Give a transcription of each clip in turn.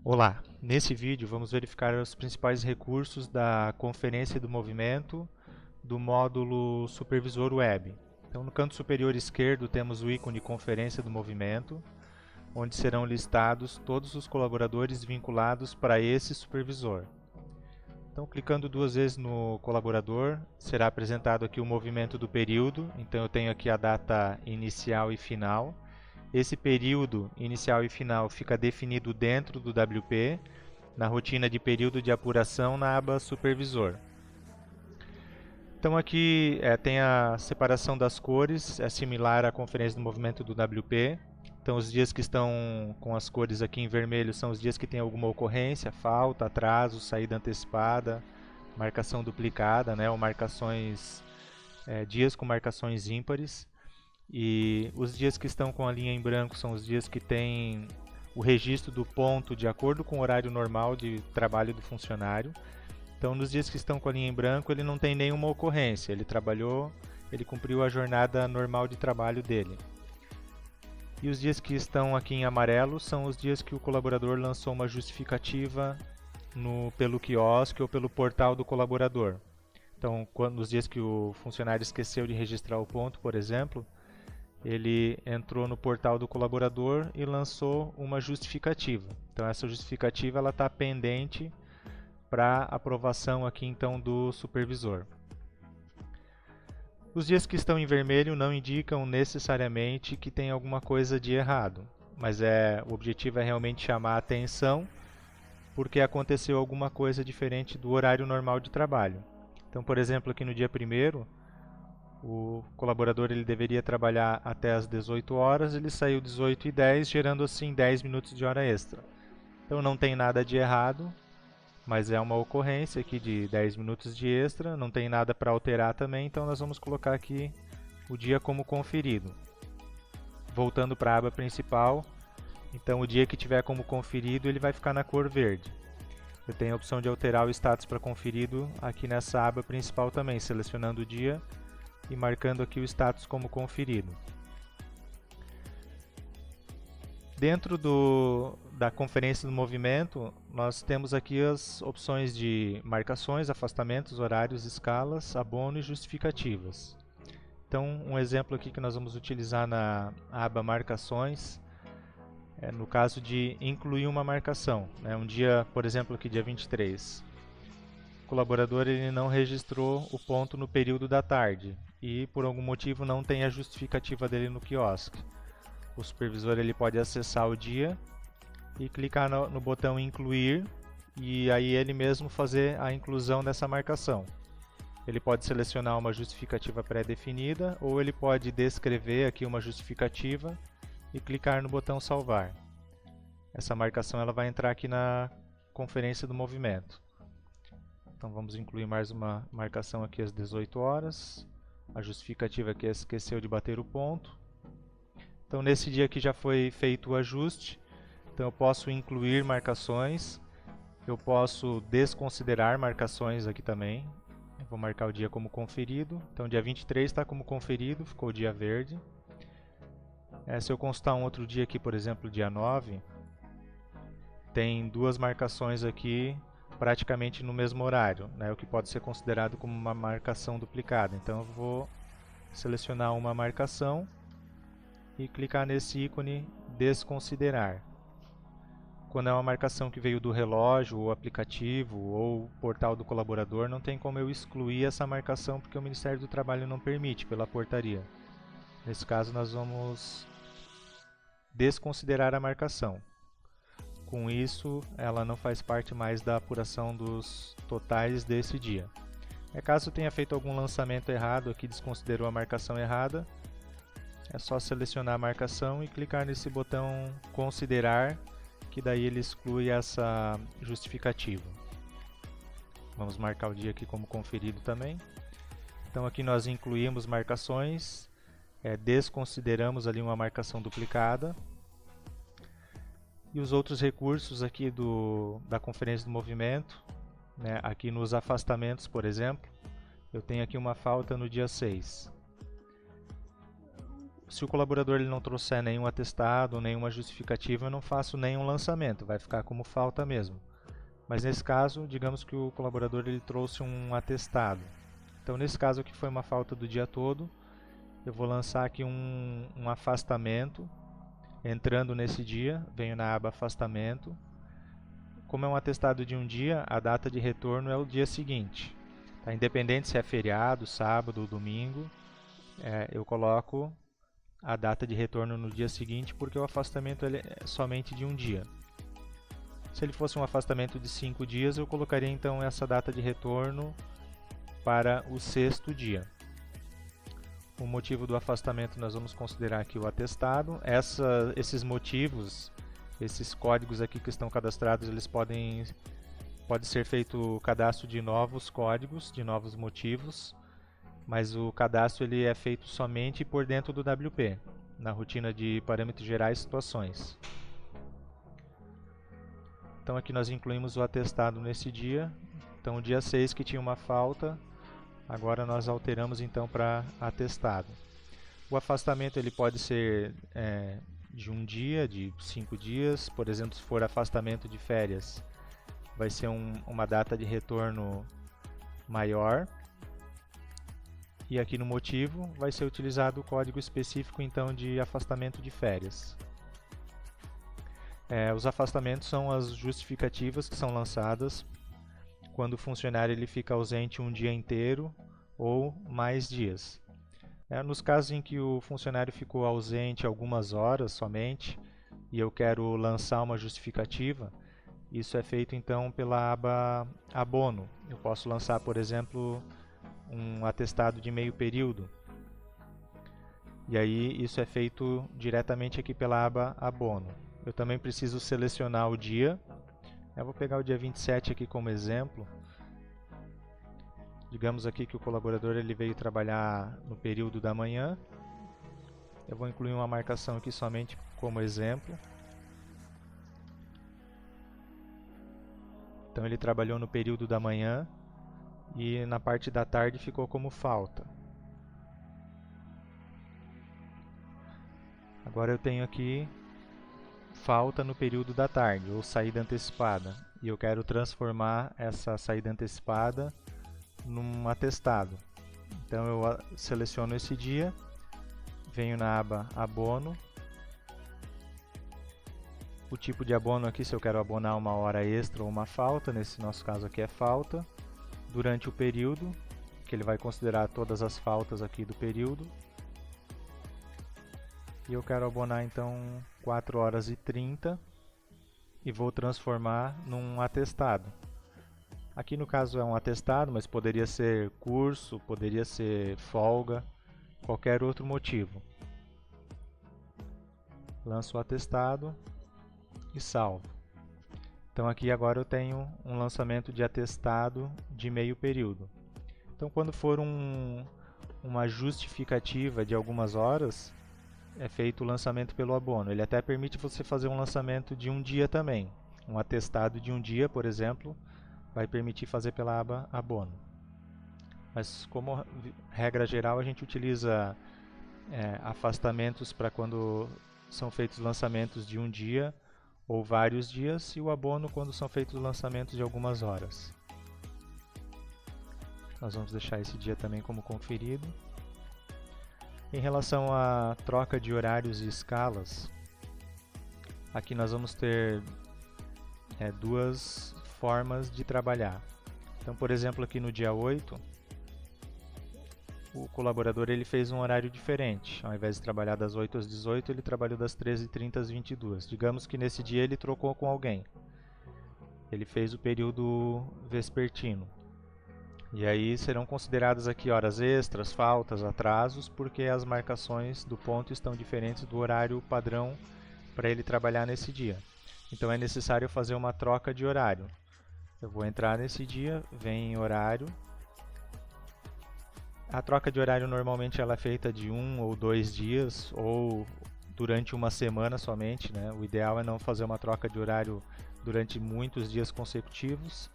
Olá, nesse vídeo vamos verificar os principais recursos da conferência do movimento do módulo Supervisor Web. Então, no canto superior esquerdo temos o ícone Conferência do Movimento, onde serão listados todos os colaboradores vinculados para esse supervisor. Então, clicando duas vezes no colaborador, será apresentado aqui o movimento do período. Então, eu tenho aqui a data inicial e final. Esse período inicial e final fica definido dentro do WP, na rotina de período de apuração na aba Supervisor. Então aqui tem a separação das cores, é similar à conferência do movimento do WP. Então os dias que estão com as cores aqui em vermelho são os dias que tem alguma ocorrência, falta, atraso, saída antecipada, marcação duplicada, ou marcações, dias com marcações ímpares. E os dias que estão com a linha em branco são os dias que tem o registro do ponto de acordo com o horário normal de trabalho do funcionário. Então, nos dias que estão com a linha em branco, ele não tem nenhuma ocorrência, ele trabalhou, ele cumpriu a jornada normal de trabalho dele. E os dias que estão aqui em amarelo são os dias que o colaborador lançou uma justificativa pelo quiosque ou pelo portal do colaborador. Então, nos dias que o funcionário esqueceu de registrar o ponto, por exemplo, ele entrou no portal do colaborador e lançou uma justificativa. Então essa justificativa ela está pendente para aprovação aqui então do supervisor. Os dias que estão em vermelho não indicam necessariamente que tem alguma coisa de errado, mas o objetivo é realmente chamar a atenção porque aconteceu alguma coisa diferente do horário normal de trabalho. Então, por exemplo, aqui no dia 1º, o colaborador ele deveria trabalhar até as 18 horas, ele saiu 18h10, gerando assim 10 minutos de hora extra. Então não tem nada de errado, mas é uma ocorrência aqui de 10 minutos de extra, não tem nada para alterar também, então nós vamos colocar aqui o dia como conferido. Voltando para a aba principal, então o dia que tiver como conferido ele vai ficar na cor verde. Eu tenho a opção de alterar o status para conferido aqui nessa aba principal também, selecionando o dia e marcando aqui o status como conferido. Dentro da conferência do movimento, nós temos aqui as opções de marcações, afastamentos, horários, escalas, abono e justificativas. Então, um exemplo aqui que nós vamos utilizar na aba marcações é no caso de incluir uma marcação. Um dia, por exemplo, aqui dia 23. O colaborador ele não registrou o ponto no período da tarde e por algum motivo não tem a justificativa dele no quiosque. O supervisor ele pode acessar o dia e clicar no botão incluir e aí ele mesmo fazer a inclusão dessa marcação. Ele pode selecionar uma justificativa pré-definida ou ele pode descrever aqui uma justificativa e clicar no botão salvar. Essa marcação ela vai entrar aqui na conferência do movimento. Então vamos incluir mais uma marcação aqui às 18 horas. A justificativa aqui esqueceu de bater o ponto. Então nesse dia aqui já foi feito o ajuste. Então eu posso incluir marcações. Eu posso desconsiderar marcações aqui também. Eu vou marcar o dia como conferido. Então dia 23 está como conferido, ficou o dia verde. Se eu consultar um outro dia aqui, por exemplo, dia 9, tem duas marcações aqui praticamente no mesmo horário, o que pode ser considerado como uma marcação duplicada. Então eu vou selecionar uma marcação e clicar nesse ícone desconsiderar. Quando é uma marcação que veio do relógio, ou aplicativo, ou portal do colaborador, não tem como eu excluir essa marcação porque o Ministério do Trabalho não permite pela portaria. Nesse caso nós vamos desconsiderar a marcação. Com isso, ela não faz parte mais da apuração dos totais desse dia. Caso tenha feito algum lançamento errado, aqui desconsiderou a marcação errada, é só selecionar a marcação e clicar nesse botão considerar, que daí ele exclui essa justificativa. Vamos marcar o dia aqui como conferido também. Então aqui nós incluímos marcações, desconsideramos ali uma marcação duplicada. E os outros recursos aqui da conferência do movimento, aqui nos afastamentos, por exemplo, eu tenho aqui uma falta no dia 6. se o colaborador ele não trouxer nenhum atestado, nenhuma justificativa, eu não faço nenhum lançamento, vai ficar como falta mesmo. Mas nesse caso, digamos que o colaborador ele trouxe um atestado. Então nesse caso aqui foi uma falta do dia todo, eu vou lançar aqui um afastamento, entrando nesse dia, venho na aba afastamento. Como é um atestado de um dia, a data de retorno é o dia seguinte. Tá? Independente se é feriado, sábado ou domingo, eu coloco a data de retorno no dia seguinte, porque o afastamento ele é somente de um dia. Se ele fosse um afastamento de 5 dias, eu colocaria então essa data de retorno para o 6º dia. O motivo do afastamento nós vamos considerar aqui o atestado. Esses motivos, esses códigos aqui que estão cadastrados, eles pode ser feito o cadastro de novos códigos, de novos motivos, mas o cadastro ele é feito somente por dentro do WP, na rotina de parâmetros gerais e situações. Então aqui nós incluímos o atestado nesse dia. Então o dia 6 que tinha uma falta, agora nós alteramos então para atestado. O afastamento ele pode ser de um dia, de 5 dias, por exemplo, se for afastamento de férias, vai ser uma data de retorno maior. E aqui no motivo vai ser utilizado o código específico então de afastamento de férias. Os afastamentos são as justificativas que são lançadas quando o funcionário ele fica ausente um dia inteiro ou mais dias. Nos casos em que o funcionário ficou ausente algumas horas somente e eu quero lançar uma justificativa, isso é feito então pela aba abono. Eu posso lançar, por exemplo, um atestado de meio período. E aí isso é feito diretamente aqui pela aba abono. Eu também preciso selecionar o dia. Eu vou pegar o dia 27 aqui como exemplo. Digamos aqui que o colaborador ele veio trabalhar no período da manhã. Eu vou incluir uma marcação aqui somente como exemplo. Então ele trabalhou no período da manhã e na parte da tarde ficou como falta. Agora eu tenho aqui falta no período da tarde, ou saída antecipada, e eu quero transformar essa saída antecipada num atestado. Então eu seleciono esse dia, venho na aba abono. O tipo de abono aqui, se eu quero abonar uma hora extra ou uma falta, nesse nosso caso aqui é falta. Durante o período, que ele vai considerar todas as faltas aqui do período. E eu quero abonar então 4 horas e 30 e vou transformar num atestado. Aqui no caso é um atestado, mas poderia ser curso, poderia ser folga, qualquer outro motivo. Lanço o atestado e salvo. Então aqui agora eu tenho um lançamento de atestado de meio período. Então quando for uma justificativa de algumas horas, é feito o lançamento pelo abono. Ele até permite você fazer um lançamento de um dia também. Um atestado de um dia, por exemplo, vai permitir fazer pela aba abono. Mas como regra geral, a gente utiliza afastamentos para quando são feitos lançamentos de um dia ou vários dias, e o abono quando são feitos lançamentos de algumas horas. Nós vamos deixar esse dia também como conferido. Em relação à troca de horários e escalas, aqui nós vamos ter duas formas de trabalhar. Então, por exemplo, aqui no dia 8, o colaborador ele fez um horário diferente. Ao invés de trabalhar das 8 às 18, ele trabalhou das 13h30 às 22. Digamos que nesse dia ele trocou com alguém. Ele fez o período vespertino. E aí serão consideradas aqui horas extras, faltas, atrasos, porque as marcações do ponto estão diferentes do horário padrão para ele trabalhar nesse dia. Então é necessário fazer uma troca de horário. Eu vou entrar nesse dia, vem em horário. A troca de horário normalmente ela é feita de 1 ou 2 dias, ou durante uma semana somente, né? O ideal é não fazer uma troca de horário durante muitos dias consecutivos.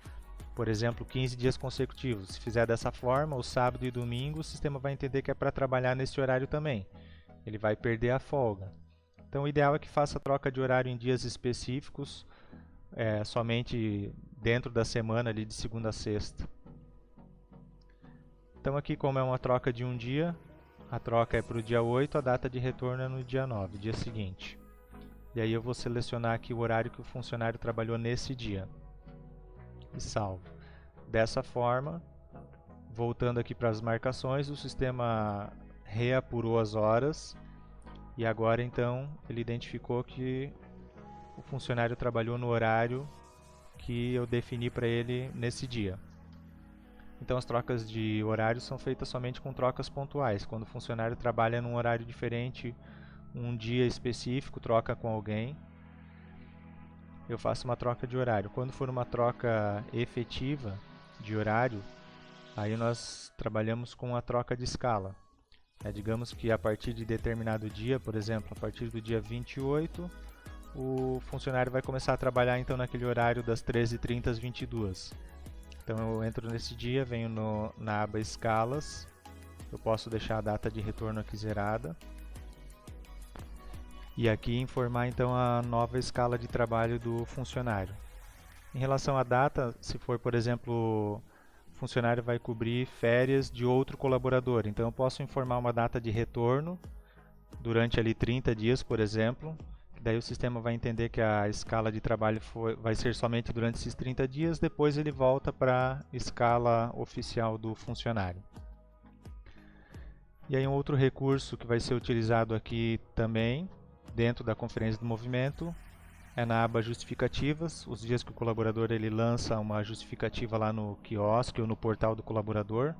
Por exemplo, 15 dias consecutivos. Se fizer dessa forma, o sábado e domingo, o sistema vai entender que é para trabalhar nesse horário também. ele vai perder a folga. Então o ideal é que faça a troca de horário em dias específicos, somente dentro da semana, ali de segunda a sexta. Então aqui, como é uma troca de um dia, a troca é para o dia 8, a data de retorno é no dia 9, dia seguinte. E aí eu vou selecionar aqui o horário que o funcionário trabalhou nesse dia. E salvo. Dessa forma, voltando aqui para as marcações, o sistema reapurou as horas e agora então ele identificou que o funcionário trabalhou no horário que eu defini para ele nesse dia. Então as trocas de horário são feitas somente com trocas pontuais. Quando o funcionário trabalha num horário diferente, um dia específico, troca com alguém, eu faço uma troca de horário. Quando for uma troca efetiva de horário, aí nós trabalhamos com a troca de escala. Digamos que a partir de determinado dia, por exemplo, a partir do dia 28, o funcionário vai começar a trabalhar então naquele horário das 13h30 às 22h. Então eu entro nesse dia, venho na aba escalas, eu posso deixar a data de retorno aqui zerada. E aqui informar então a nova escala de trabalho do funcionário. Em relação à data, se for, por exemplo, o funcionário vai cobrir férias de outro colaborador, então eu posso informar uma data de retorno durante ali 30 dias, por exemplo. Daí o sistema vai entender que a escala de trabalho vai ser somente durante esses 30 dias, depois ele volta para a escala oficial do funcionário. E aí um outro recurso que vai ser utilizado aqui também, dentro da conferência do movimento, é na aba justificativas. Os dias que o colaborador ele lança uma justificativa lá no quiosque ou no portal do colaborador,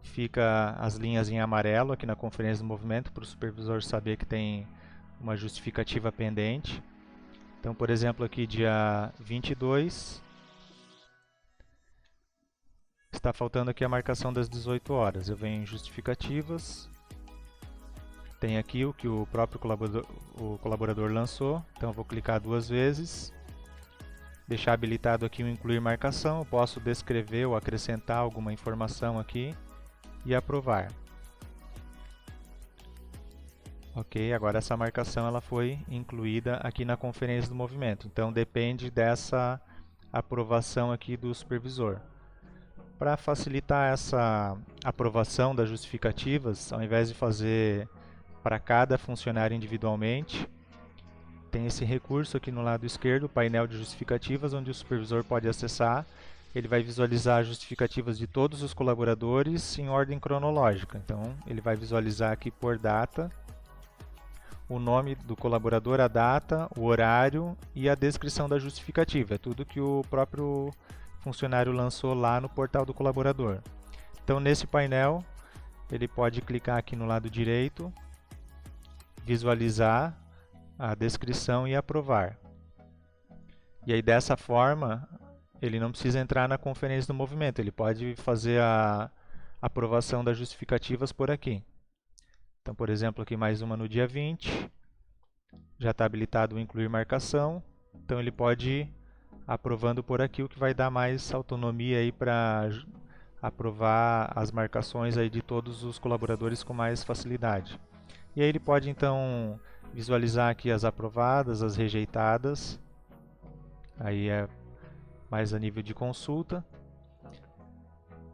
fica as linhas em amarelo aqui na conferência do movimento para o supervisor saber que tem uma justificativa pendente. Então, por exemplo, aqui dia 22, está faltando aqui a marcação das 18 horas. Eu venho em justificativas, tem aqui o que o próprio colaborador lançou, então eu vou clicar duas vezes, deixar habilitado aqui o incluir marcação, eu posso descrever ou acrescentar alguma informação aqui e aprovar. Ok, agora essa marcação ela foi incluída aqui na conferência do movimento, então depende dessa aprovação aqui do supervisor. Para facilitar essa aprovação das justificativas, ao invés de fazer para cada funcionário individualmente, tem esse recurso aqui no lado esquerdo, o painel de justificativas, onde o supervisor pode acessar. Ele vai visualizar as justificativas de todos os colaboradores em ordem cronológica. Então, ele vai visualizar aqui por data, o nome do colaborador, a data, o horário e a descrição da justificativa. É tudo que o próprio funcionário lançou lá no portal do colaborador. Então, nesse painel, ele pode clicar aqui no lado direito, visualizar a descrição e aprovar. E aí, dessa forma, ele não precisa entrar na conferência do movimento, ele pode fazer a aprovação das justificativas por aqui. Então, por exemplo, aqui mais uma no dia 20, já está habilitado o incluir marcação, então ele pode ir aprovando por aqui, o que vai dar mais autonomia aí para aprovar as marcações aí de todos os colaboradores com mais facilidade. E aí ele pode então visualizar aqui as aprovadas, as rejeitadas, aí é mais a nível de consulta.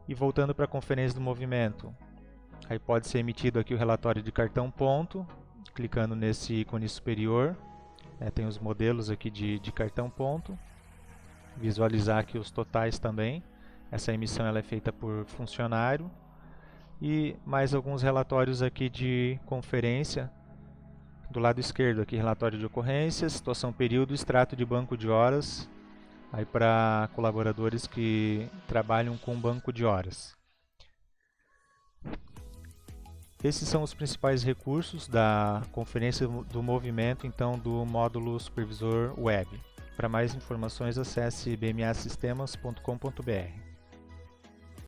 E voltando para a conferência do movimento, aí pode ser emitido aqui o relatório de cartão ponto, clicando nesse ícone superior, tem os modelos aqui de cartão ponto, visualizar aqui os totais também, essa emissão ela é feita por funcionário, e mais alguns relatórios aqui de conferência, do lado esquerdo aqui relatório de ocorrência, situação período, extrato de banco de horas, aí para colaboradores que trabalham com banco de horas. Esses são os principais recursos da conferência do movimento, então, do módulo Supervisor Web. Para mais informações, acesse bmasistemas.com.br.